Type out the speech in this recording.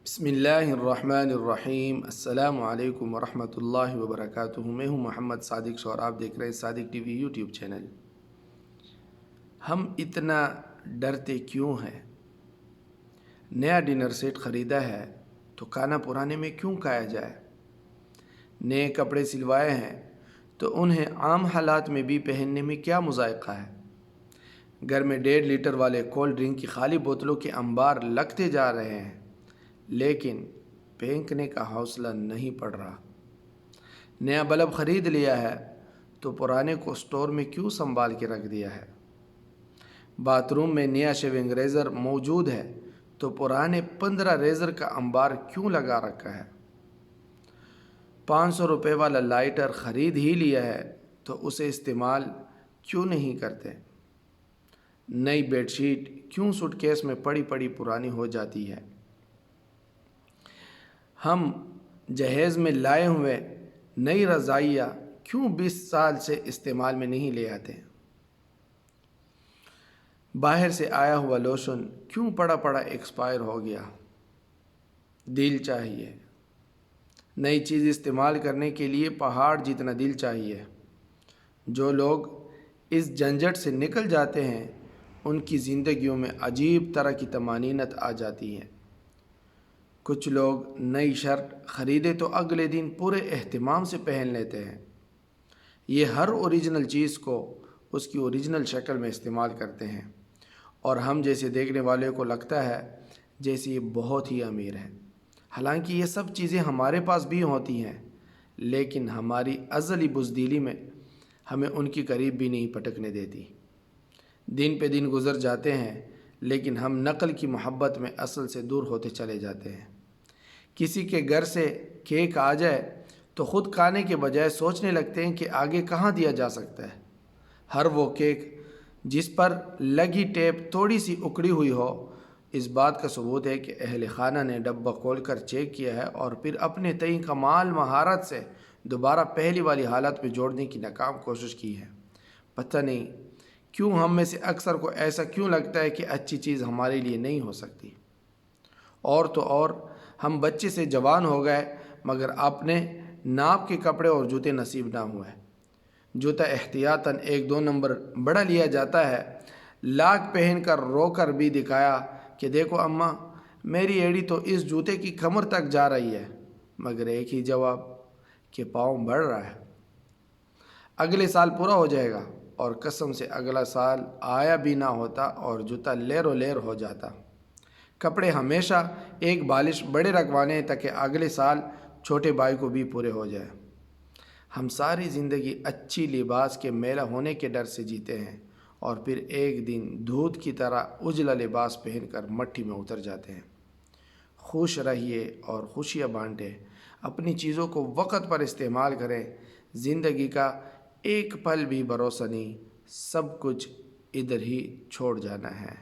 بسم اللہ الرحمن الرحیم۔ السلام علیکم ورحمۃ اللہ وبرکاتہ۔ میں ہوں محمد صادق اور آپ دیکھ رہے ہیں صادق ٹی وی یوٹیوب چینل۔ ہم اتنا ڈرتے کیوں ہیں؟ نیا ڈنر سیٹ خریدا ہے تو کھانا پرانے میں کیوں کھایا جائے؟ نئے کپڑے سلوائے ہیں تو انہیں عام حالات میں بھی پہننے میں کیا مذائقہ ہے؟ گھر میں 1.5 لیٹر والے کولڈ ڈرنک کی خالی بوتلوں کے انبار لگتے جا رہے ہیں، لیکن پھینکنے کا حوصلہ نہیں پڑ رہا۔ نیا بلب خرید لیا ہے تو پرانے کو سٹور میں کیوں سنبھال کے رکھ دیا ہے؟ باتھ روم میں نیا شیونگ ریزر موجود ہے تو پرانے 15 ریزر کا انبار کیوں لگا رکھا ہے؟ 500 روپے والا لائٹر خرید ہی لیا ہے تو اسے استعمال کیوں نہیں کرتے؟ نئی بیڈ شیٹ کیوں سوٹ کیس میں پڑی پڑی پرانی ہو جاتی ہے؟ ہم جہیز میں لائے ہوئے نئی رضائیاں کیوں 20 سال سے استعمال میں نہیں لے آتے؟ باہر سے آیا ہوا لوشن کیوں پڑا پڑا ایکسپائر ہو گیا؟ دل چاہیے۔ نئی چیز استعمال کرنے کے لیے پہاڑ جتنا دل چاہیے۔ جو لوگ اس جھنجھٹ سے نکل جاتے ہیں ان کی زندگیوں میں عجیب طرح کی طمانینت آ جاتی ہے۔ کچھ لوگ نئی شرٹ خریدے تو اگلے دن پورے اہتمام سے پہن لیتے ہیں۔ یہ ہر اوریجنل چیز کو اس کی اوریجنل شکل میں استعمال کرتے ہیں اور ہم جیسے دیکھنے والے کو لگتا ہے جیسے یہ بہت ہی امیر ہے، حالانکہ یہ سب چیزیں ہمارے پاس بھی ہوتی ہیں، لیکن ہماری ازلی بزدلی میں ہمیں ان کی قریب بھی نہیں پٹکنے دیتی۔ دن پہ دن گزر جاتے ہیں لیکن ہم نقل کی محبت میں اصل سے دور ہوتے چلے جاتے ہیں۔ کسی کے گھر سے کیک آ جائے تو خود کھانے کے بجائے سوچنے لگتے ہیں کہ آگے کہاں دیا جا سکتا ہے۔ ہر وہ کیک جس پر لگی ٹیپ تھوڑی سی اکڑی ہوئی ہو، اس بات کا ثبوت ہے کہ اہل خانہ نے ڈبہ کھول کر چیک کیا ہے اور پھر اپنے تئیں کمال مہارت سے دوبارہ پہلی والی حالت میں جوڑنے کی ناکام کوشش کی ہے۔ پتہ نہیں کیوں ہم میں سے اکثر کو ایسا کیوں لگتا ہے کہ اچھی چیز ہمارے لیے نہیں ہو سکتی۔ اور تو اور ہم بچے سے جوان ہو گئے مگر اپنے ناپ کے کپڑے اور جوتے نصیب نہ ہوئے۔ جوتا احتیاطاً 1-2 نمبر بڑا لیا جاتا ہے، لاکھ پہن کر رو کر بھی دکھایا کہ دیکھو اماں میری ایڑی تو اس جوتے کی کمر تک جا رہی ہے، مگر ایک ہی جواب کہ پاؤں بڑھ رہا ہے۔ اگلے سال پورا ہو جائے گا اور قسم سے اگلا سال آیا بھی نہ ہوتا اور جوتا لیر و لیر ہو جاتا۔ کپڑے ہمیشہ ایک بالش بڑے رکھوانے تاکہ اگلے سال چھوٹے بھائی کو بھی پورے ہو جائے۔ ہم ساری زندگی اچھی لباس کے میلا ہونے کے ڈر سے جیتے ہیں اور پھر ایک دن دودھ کی طرح اجلا لباس پہن کر مٹی میں اتر جاتے ہیں۔ خوش رہیے اور خوشیاں بانٹیں، اپنی چیزوں کو وقت پر استعمال کریں۔ زندگی کا ایک پل بھی بھروسہ نہیں، سب کچھ ادھر ہی چھوڑ جانا ہے۔